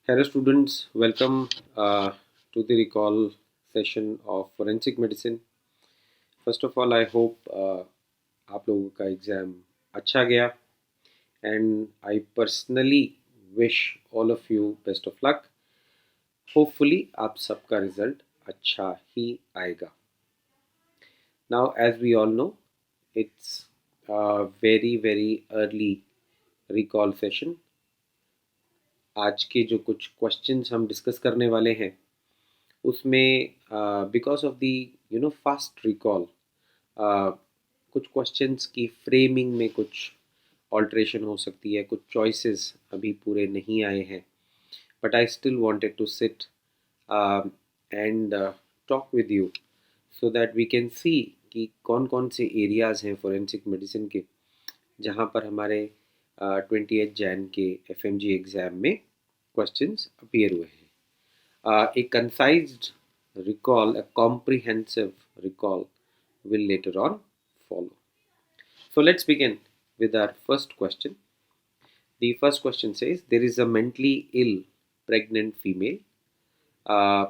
Hello students, welcome to the recall session of forensic medicine. First of all, I hope आप लोगों का exam अच्छा गया and I personally wish all of you best of luck. Hopefully आप सबका result अच्छा ही आएगा. Now, as we all know, it's a very early recall session. आज के जो कुछ क्वेश्चंस हम डिस्कस करने वाले हैं उसमें because of the fast recall कुछ क्वेश्चंस की फ्रेमिंग में कुछ ऑल्ट्रेशन हो सकती है, कुछ चॉइसेस अभी पूरे नहीं आए हैं, but I still wanted to sit and talk with you so that we can see कि कौन कौन से एरियाज़ हैं फोरेंसिक मेडिसिन के जहाँ पर हमारे 28 जैन के FMG एग्ज़ाम में क्वेश्चंस अपीयर हुए हैं. A concise recall, a comprehensive recall will later on follow. So let's begin with our first question. The first question says there is a mentally ill pregnant female uh,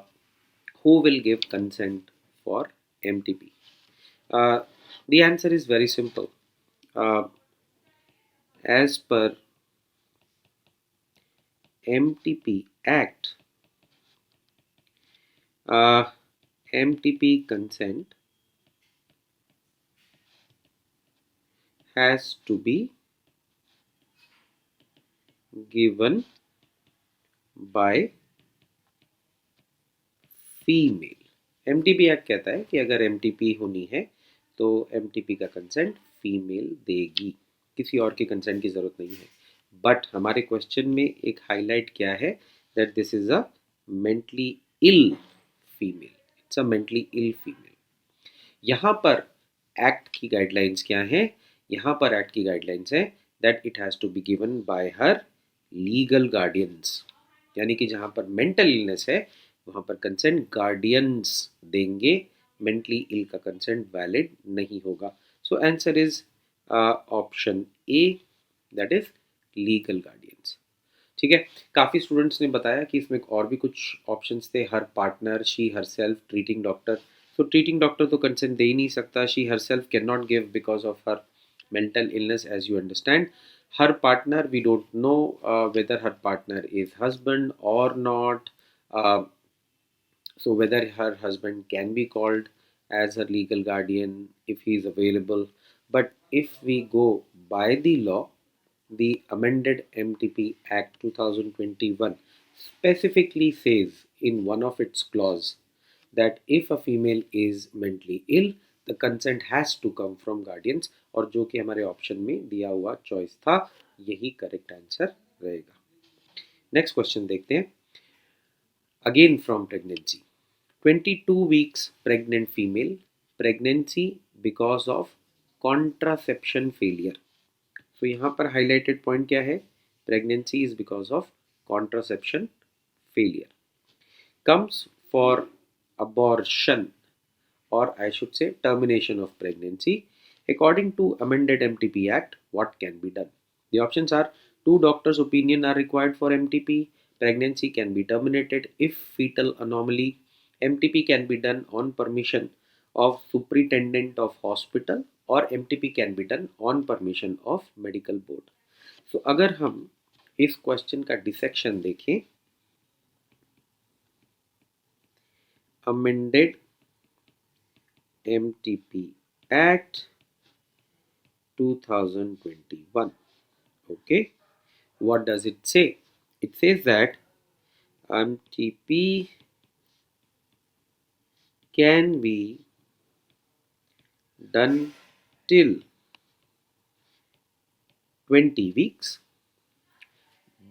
who will give consent for MTP. Uh, the answer is very simple. Uh, as per MTP Act, MTP consent has to be given by female. MTP act कहता है कि अगर MTP होनी है तो MTP का consent female देगी, किसी और के कंसेंट की ज़रूरत नहीं है. बट हमारे क्वेश्चन में एक हाईलाइट क्या है, that this is a mentally ill female. It's a mentally ill female. यहाँ पर एक्ट की गाइडलाइंस क्या हैं? यहाँ पर एक्ट की गाइडलाइंस है that it has to be given by her legal guardians. यानी कि जहाँ पर मेंटल इलनेस है वहाँ पर कंसेंट गार्डियंस देंगे, मेंटली इल का कंसेंट वैलिड नहीं होगा. So answer is option A, that is legal guardians. ठीक है. काफ़ी स्टूडेंट्स ने बताया कि इसमें और भी कुछ ऑप्शंस थे, her partner, she herself, treating doctor. तो ट्रीटिंग डॉक्टर तो कंसेंट दे ही नहीं सकता, she herself can not give because of her mental illness, as you understand. Her partner, we don't know whether her partner is husband or not. So whether her husband can be called as her legal guardian if he is available. But if we go by the law, the amended MTP Act 2021 specifically says in one of its clause that if a female is mentally ill, the consent has to come from guardians. और जो कि हमारे option में दिया हुआ choice था, यही correct answer रहेगा. नेक्स्ट क्वेश्चन देखते हैं. Again from pregnancy. 22 weeks pregnant female, pregnancy because of contraception failure. So यहाँ पर highlighted point क्या है? Pregnancy is because of contraception failure. Comes for abortion, or I should say termination of pregnancy. According to amended MTP Act, what can be done? The options are: two doctors' opinion are required for MTP. Pregnancy can be terminated if fetal anomaly. MTP can be done on permission of superintendent of hospital, और MTP can be done on permission of medical board. So अगर हम इस question का dissection देखें, amended MTP Act 2021. Okay, what does it say? It says that MTP can be done till 20 weeks,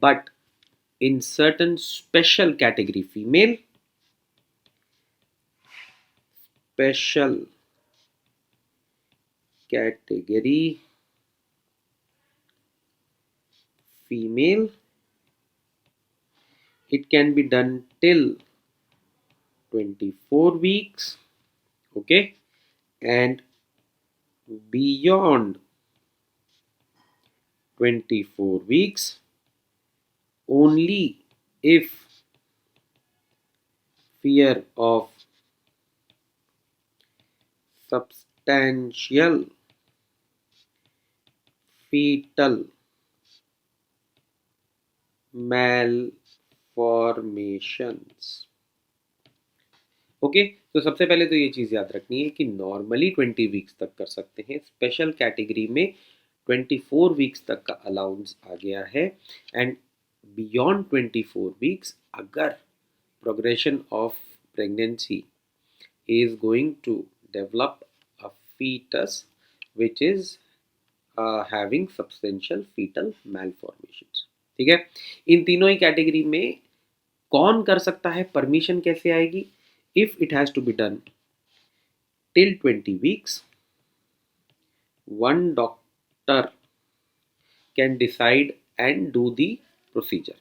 but in certain special category female, special category female, it can be done till 24 weeks. Okay, and beyond 24 weeks only if fear of substantial fetal malformations। Okay, तो सबसे पहले तो ये चीज़ याद रखनी है कि normally 20 weeks तक कर सकते हैं, स्पेशल कैटेगरी में 24 वीक्स तक का अलाउंस आ गया है। एंड बियॉन्ड 24 वीक्स अगर progression of pregnancy is going to develop a fetus which is having substantial fetal malformations। ठीक है, इन तीनों ही कैटेगरी में कौन कर सकता है, परमिशन कैसे आएगी? If it has to be done till 20 weeks, one doctor can decide and do the procedure.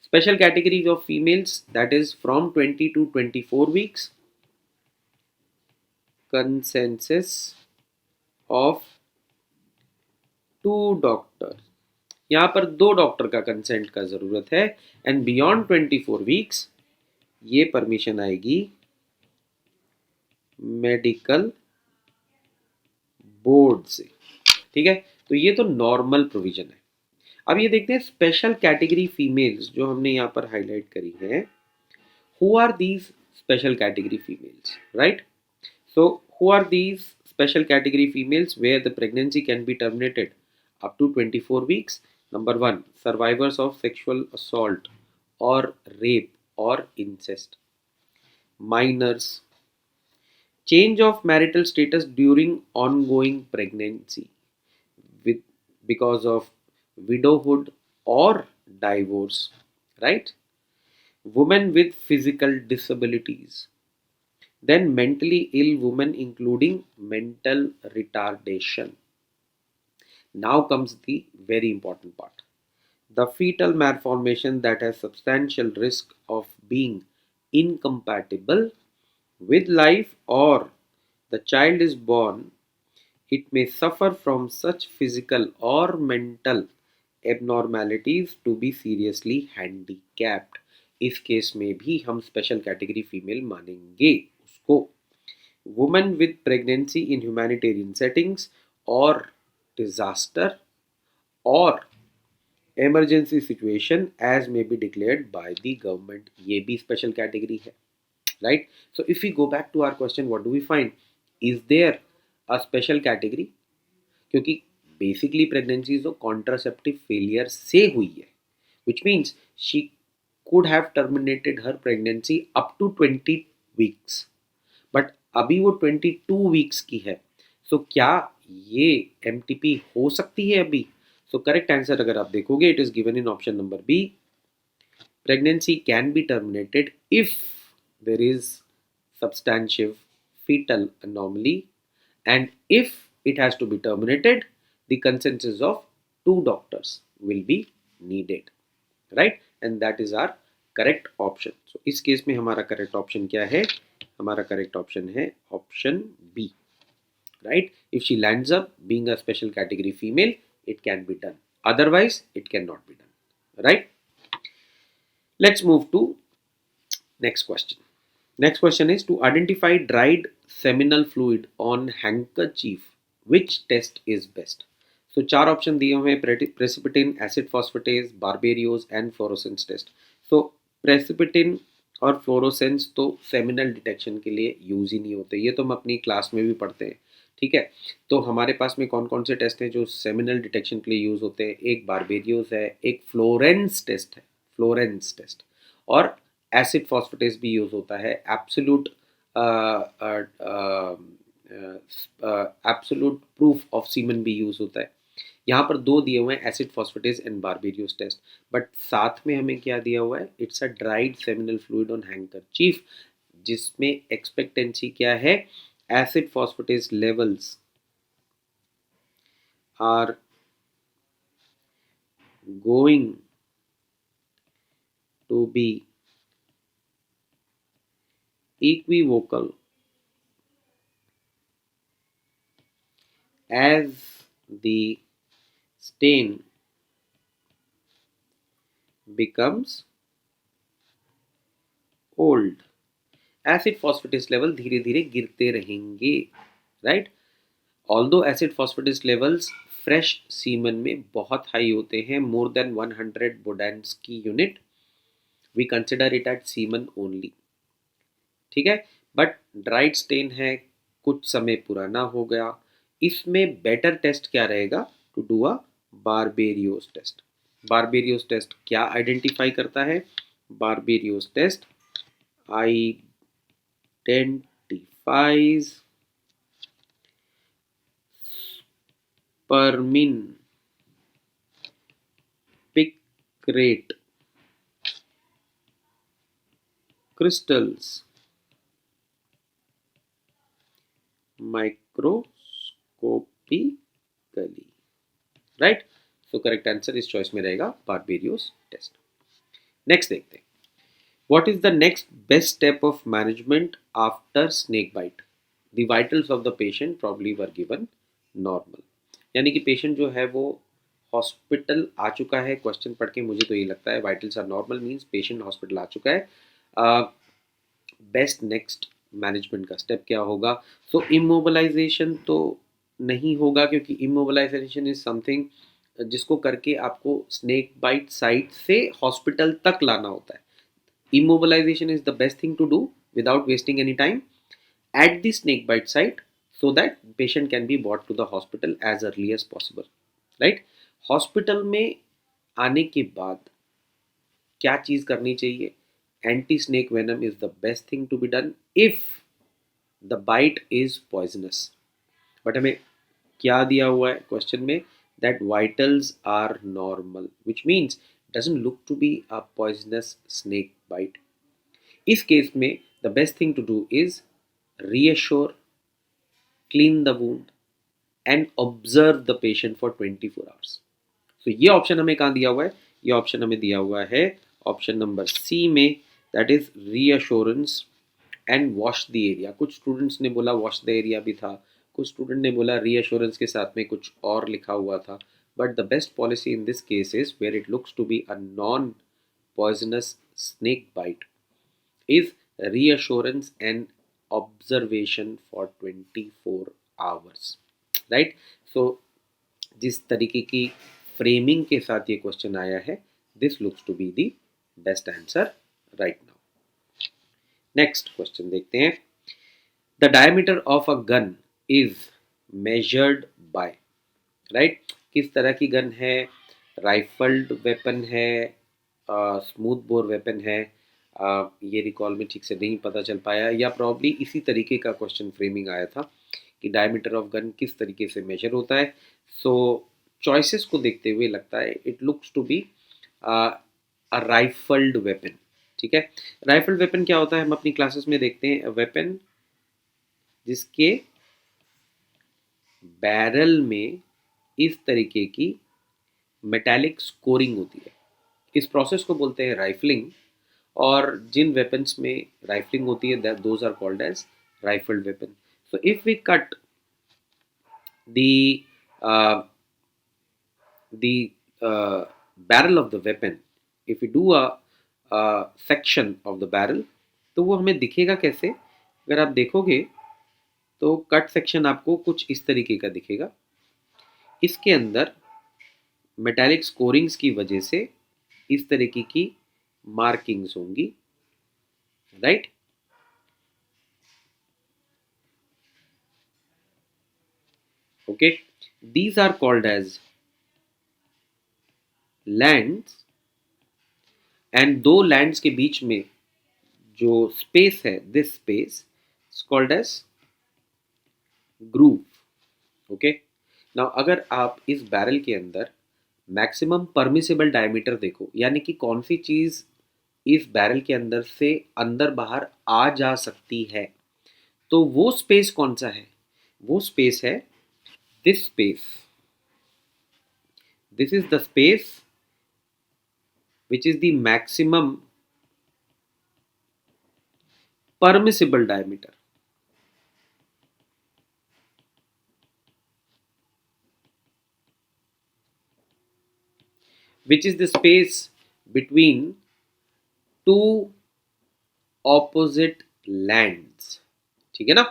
Special category of females that is from 20 to 24 weeks, consensus of 2 doctor, यहाँ पर 2 डॉक्टर का कंसेंट का जरूरत है। And beyond 24 weeks ये permission आएगी medical board से। ठीक है, तो ये तो नॉर्मल प्रोविजन है। अब ये देखते हैं स्पेशल कैटेगरी फीमेल्स जो हमने यहाँ पर हाईलाइट करी है। Who are these special category females, right? So, who are these special category females where the pregnancy can be terminated up to 24 weeks? Number one, survivors of sexual assault or rape or incest. Minors. Change of marital status during ongoing pregnancy with because of widowhood or divorce, right? Women with physical disabilities. Then mentally ill women including mental retardation. Now comes the very important part. The fetal malformation that has substantial risk of being incompatible with life, or the child is born, it may suffer from such physical or mental abnormalities to be seriously handicapped। इस case में भी हम special category female मानेंगे उसको। Women with pregnancy in humanitarian settings और disaster और emergency situation as may be declared by the government, ये भी स्पेशल कैटेगरी है, right? So if we go back to our question, what do we find? Is there a special category? क्योंकि basically pregnancy जो contraceptive failure से हुई है, which means she could have terminated her pregnancy up to 20 weeks, but अभी वो 22 weeks की है। सो क्या ये MTP हो सकती है अभी? सो करेक्ट आंसर अगर आप देखोगे, it is given in option number B. Pregnancy can be terminated if there is substantive fetal anomaly, and if it has to be terminated, the consensus of 2 doctors will be needed, right? And that is our correct option। so इस case में हमारा correct option क्या है? हमारा correct option है option B, right? If she lands up being a special category female, it can be done, otherwise it cannot be done, right? Let's move to next question। Next question is to identify dried seminal fluid on handkerchief, which test is best? So चार option दिए हुए हैं, precipitin, acid phosphatase, Barberio's and fluorescence test. So precipitin और fluorescence तो seminal detection के लिए use ही नहीं होते, ये तो हम अपनी क्लास में भी पढ़ते हैं। ठीक है, तो हमारे पास में कौन कौन से टेस्ट हैं जो सेमिनल डिटेक्शन के लिए यूज होते हैं? एक बारबेरियोज है, एक फ्लोरेंस टेस्ट है, फ्लोरेंस टेस्ट, और एसिड फॉस्फेटेज भी यूज होता है, absolute absolute proof of semen भी यूज होता है। यहाँ पर दो दिए हुए हैं, acid phosphatase and Barberio's test, but साथ में हमें क्या दिया हुआ है? It's a dried seminal fluid on handkerchief, जिसमें एक्सपेक्टेंसी क्या है? Acid phosphatase levels are going to be equivocal as the stain becomes old, acid phosphatase level धीरे धीरे गिरते रहेंगे, right. Although acid phosphatase levels fresh semen में बहुत high होते हैं, मोर देन 100 बोडेंस की unit, we consider it at semen only, ठीक है। बट ड्राइड स्टेन है, कुछ समय पुराना हो गया, इसमें बेटर टेस्ट क्या रहेगा, to do a Barberio's test. Barberio's test क्या आइडेंटिफाई करता है, बारबेरियोस टेस्ट identifies spermin picrate crystals microscopically, right. So correct answer इस चॉइस में रहेगा बारबेरियोस टेस्ट। नेक्स्ट देखते हैं, what is the next best step of management after snake bite, the vitals of the patient probably were given normal, यानी कि patient जो है वो हॉस्पिटल आ चुका है, क्वेश्चन पढ़ के मुझे तो ये लगता है vitals are normal means patient hospital आ चुका है। बेस्ट नेक्स्ट मैनेजमेंट का स्टेप क्या होगा, सो इमोबलाइजेशन तो नहीं होगा, क्योंकि इमोबलाइजेशन इज समथिंग जिसको करके आपको स्नेक बाइट साइट से हॉस्पिटल तक लाना होता है। Immobilization is the best thing to do without wasting any time at the snake bite site so that patient can be brought to the hospital as early as possible, right। Hospital में आने के बाद क्या चीज़ करनी चाहिए, anti snake venom is the best thing to be done if the bite is poisonous. But हमें क्या दिया हुआ है क्वेश्चन में, that vitals are normal which means doesn't look to be a poisonous snake bite. इस case में the best thing to do is reassure, clean the wound and observe the patient for 24 hours। तो ये option हमें कहाँ दिया हुआ है, ये ऑप्शन हमें दिया हुआ है ऑप्शन नंबर सी में, that is reassurance and wash the area. कुछ स्टूडेंट्स ने बोला वॉश द एरिया भी था, कुछ स्टूडेंट ने बोला रीअश्योरेंस के साथ में कुछ और लिखा हुआ था, but the best policy in this case is where it looks to be a non poisonous snake bite is reassurance and observation for 24 hours, right। so जिस तरीके की फ्रेमिंग के साथ ये क्वेश्चन आया है, this looks to be the best answer right now. Next question देखते हैं, the diameter of a gun is measured by, right. किस तरह की गन है, राइफल्ड वेपन है, स्मूथ बोर वेपन है, ये रिकॉल में ठीक से नहीं पता चल पाया, या प्रॉब्ली इसी तरीके का क्वेश्चन फ्रेमिंग आया था कि डायमीटर ऑफ गन किस तरीके से मेजर होता है। सो चॉइसेस को देखते हुए लगता है it looks to be a rifled weapon, ठीक है। राइफल्ड वेपन क्या होता है, हम अपनी क्लासेस में देखते हैं, वेपन जिसके बैरल में इस तरीके की मेटालिक स्कोरिंग होती है, इस प्रोसेस को बोलते हैं राइफलिंग। और जिन वेपन्स में राइफलिंग होती है those are called as rifled weapon. So if we cut the uh, the barrel of the weapon, if we do a section of the barrel, तो वो हमें दिखेगा कैसे, अगर आप देखोगे तो कट सेक्शन आपको कुछ इस तरीके का दिखेगा, इसके अंदर मेटालिक स्कोरिंग्स की वजह से इस तरीके की मार्किंग्स होंगी, right. Okay, these are called as lands, and दो लैंड्स के बीच में जो स्पेस है, this space is called as groove. Okay, now अगर आप इस बैरल के अंदर मैक्सिमम परमिसेबल डायमीटर देखो, यानी कि कौन सी चीज इस बैरल के अंदर से अंदर बाहर आ जा सकती है, तो वो स्पेस कौन सा है, वो स्पेस है this space, this is the space which is the maximum permissible diameter, which is the space between two opposite lands, ठीक है ना।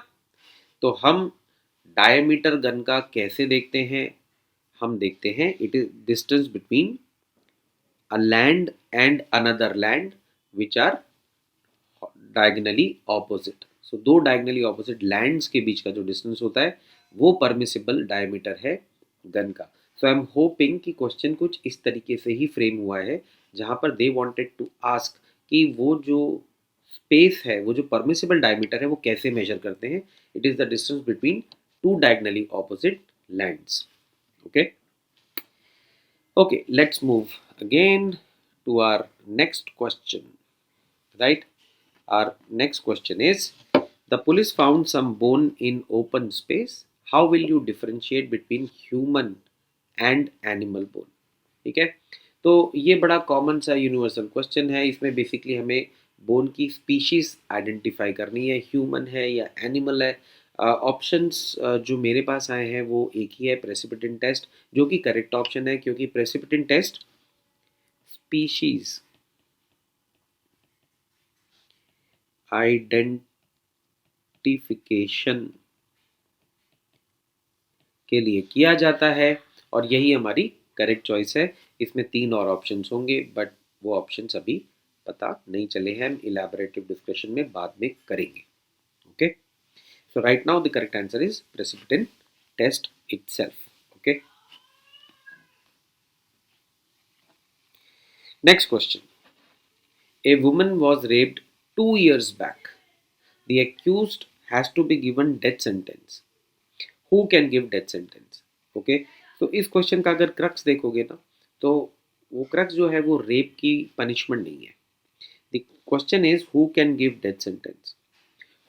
तो हम डायमीटर गन का कैसे देखते हैं, हम देखते हैं it is distance between a land and another land which are diagonally opposite. So दो डायगनली ऑपोजिट लैंड्स के बीच का जो डिस्टेंस होता है वो परमिसिबल डायमीटर है गन का। सो आई एम होपिंग कि क्वेश्चन कुछ इस तरीके से ही फ्रेम हुआ है, जहां पर दे वांटेड टू आस्क कि वो जो स्पेस है, वो जो परमिसिबल डायमीटर है, वो कैसे मेजर करते हैं। It is the distance between two diagonally opposite lands. Okay okay, let's move again to our next question, right? Our next question is, the police found some bone in open space. How will you differentiate between human and animal bone? ठीक है, तो ये बड़ा common सा universal question है। इसमें basically हमें bone की स्पीशीज आइडेंटिफाई करनी है, ह्यूमन है या एनिमल है। ऑप्शंस जो मेरे पास आए हैं वो एक ही है, प्रेसिपिटेंट टेस्ट, जो कि करेक्ट ऑप्शन है, क्योंकि प्रेसिपिटेंट टेस्ट स्पीशीज आइडेंटिफिकेशन के लिए किया जाता है, और यही हमारी करेक्ट चॉइस है। इसमें 3 और ऑप्शंस होंगे, बट वो ऑप्शंस अभी पता नहीं चले हैं, हम इलैबोरेटिव डिस्कशन में बाद में करेंगे। Okay, so right now the correct answer is precipitant test itself. Okay, next question. A woman was raped 2 years back. The accused has to be given death sentence. Who can give death sentence? Okay, तो इस question का अगर crux देखोगे ना, तो वो crux जो है वो रेप की पनिशमेंट नहीं है। The question is who can give death sentence.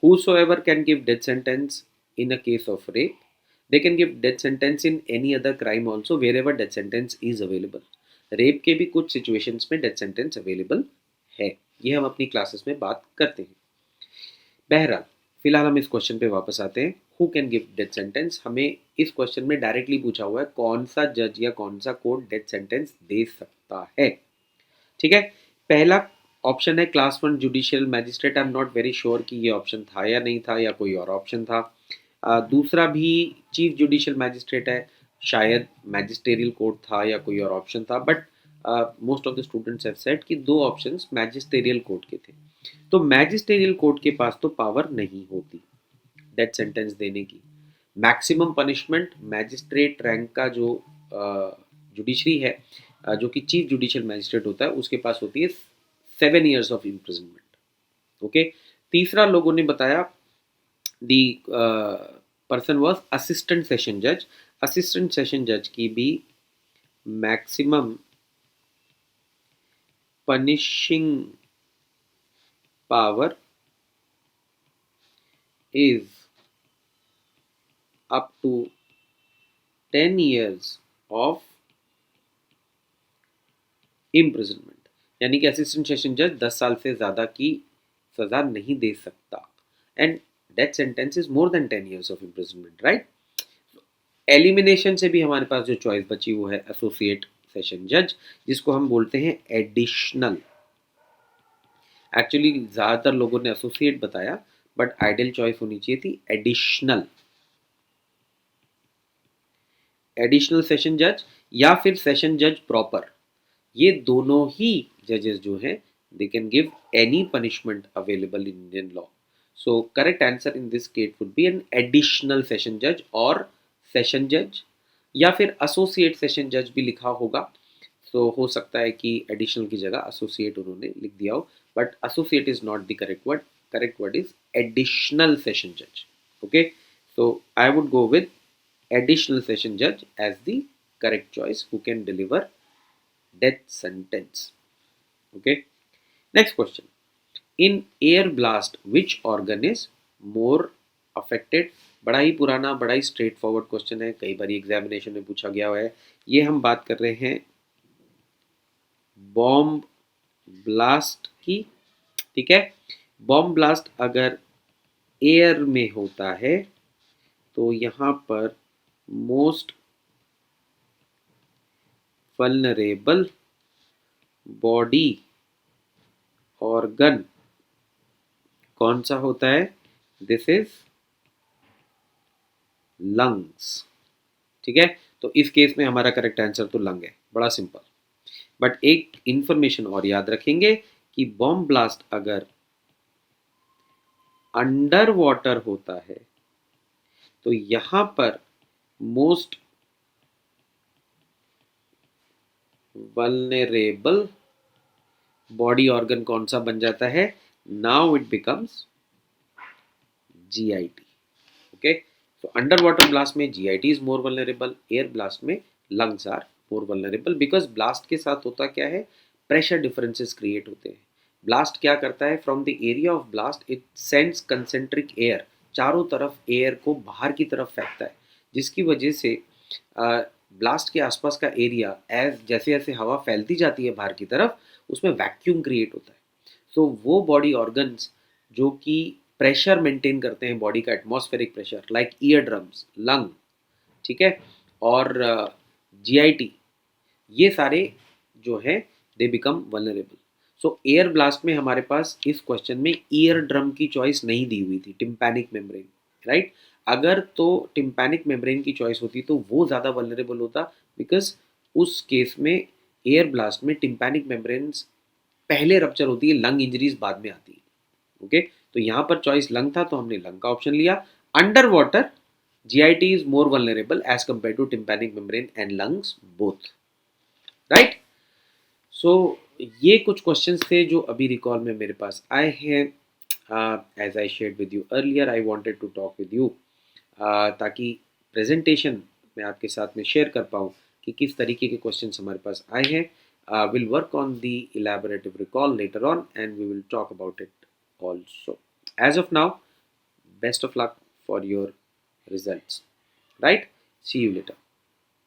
Whosoever can give death sentence in a case of rape, they can give death sentence in any other crime also wherever death sentence is available. Rape के भी कुछ situations में death sentence available है, ये हम अपनी classes में बात करते हैं। बहरहाल फिलहाल हम इस क्वेश्चन पे वापस आते हैं। Who can give death sentence, हमें इस क्वेश्चन में डायरेक्टली पूछा हुआ है कौन सा जज या कौन सा कोर्ट डेथ सेंटेंस दे सकता है। ठीक है, पहला ऑप्शन है class 1 judicial magistrate. I am not very sure कि ये ऑप्शन था या नहीं था, या कोई और ऑप्शन था। दूसरा भी चीफ जुडिशियल मैजिस्ट्रेट है, शायद मैजिस्टेरियल कोर्ट था या कोई और ऑप्शन था, but most of the students have said कि 2 ऑप्शंस मैजिस्टेरियल कोर्ट के थे। तो मैजिस्टेरियल कोर्ट के पास तो पावर नहीं होती डेथ सेंटेंस देने की। मैक्सिमम पनिशमेंट मैजिस्ट्रेट रैंक का जो जुडिशरी है, जो कि चीफ जुडिशियल मैजिस्ट्रेट होता है, उसके पास होती है 7 years ऑफ इम्प्रिजनमेंट। ओके, तीसरा लोगों ने बताया the person was assistant session जज। असिस्टेंट सेशन जज की भी maximum punishing power is up to 10 years of imprisonment, यानी कि असिस्टेंट सेशन जज 10 साल से ज़्यादा की सज़ा नहीं दे सकता। And death sentence is more than 10 years of imprisonment, right. Elimination से भी हमारे पास जो चॉइस बची वो है एसोसिएट सेशन जज, जिसको हम बोलते हैं एडिशनल। एक्चुअली ज़्यादातर लोगों ने एसोसिएट बताया, बट आइडियल चॉइस होनी चाहिए थी एडिशनल। एडिशनल सेशन जज या फिर सेशन जज प्रॉपर, ये दोनों ही जजेस जो हैं they can give any punishment available in Indian law. So correct answer in this case would be an additional session जज और सेशन जज, या फिर एसोसिएट सेशन जज भी लिखा होगा। तो हो सकता है कि एडिशनल की जगह एसोसिएट उन्होंने लिख दिया हो, but associate is not the correct word. Correct word is additional session जज। Okay, so I would go with additional session judge as the correct choice who can deliver death sentence. Okay, next question. In air blast which organ is more affected? बड़ा ही पुराना, बड़ा ही straight forward question है, कई बार examination में पूछा गया है। ये हम बात कर रहे हैं बॉम्ब ब्लास्ट की। ठीक है, बॉम्ब ब्लास्ट अगर एयर में होता है तो यहाँ पर मोस्ट वल्नरेबल बॉडी ऑर्गन कौन सा होता है? This is lungs. ठीक है, तो इस केस में हमारा करेक्ट आंसर तो लंग है, बड़ा सिंपल। बट एक इंफॉर्मेशन और याद रखेंगे कि बॉम्ब ब्लास्ट अगर अंडर वाटर होता है तो यहां पर मोस्ट वल्नरेबल बॉडी ऑर्गन कौन सा बन जाता है? Now it becomes GIT। Okay, तो अंडर वाटर ब्लास्ट में GIT is more vulnerable, air blast में lungs are more vulnerable, because blast के साथ होता क्या है? प्रेशर डिफरेंसेस क्रिएट होते हैं। ब्लास्ट क्या करता है? From the area of blast it sends concentric air, चारों तरफ एयर को बाहर की तरफ फेंकता है, जिसकी वजह से ब्लास्ट के आसपास का एरिया एज जैसे जैसे हवा फैलती जाती है बाहर की तरफ, उसमें वैक्यूम क्रिएट होता है। सो वो बॉडी ऑर्गन्स जो कि प्रेशर मेंटेन करते हैं बॉडी का, atmospheric pressure, like year drums, lung, ठीक है, और GIT, ये सारे जो है they become vulnerable. So air blast में हमारे पास इस क्वेश्चन में ईयर ड्रम की चॉइस नहीं दी हुई थी, टिम्पैनिक मेम्ब्रेन, राइट। अगर तो टिम्पैनिक मेम्ब्रेन की चॉइस होती तो वो ज़्यादा वल्नरेबल होता, बिकॉज उस केस में एयर ब्लास्ट में टिम्पैनिक मेम्ब्रेन्स पहले रप्चर होती है, लंग इंजरीज बाद में आती है। ओके, तो यहाँ पर चॉइस लंग था तो हमने लंग का ऑप्शन लिया। Under water GIT is more vulnerable as compared to tympanic membrane and lungs both, right. So ये कुछ क्वेश्चंस थे जो अभी रिकॉल में मेरे पास आए हैं। As I shared with you earlier, I wanted to talk with you ताकि प्रेजेंटेशन मैं आपके साथ में शेयर कर पाऊँ कि किस तरीके के क्वेश्चंस हमारे पास आए हैं। We'll work on the elaborative recall later on and we will talk about it also. As of now, best of luck for your results. Right? See you later.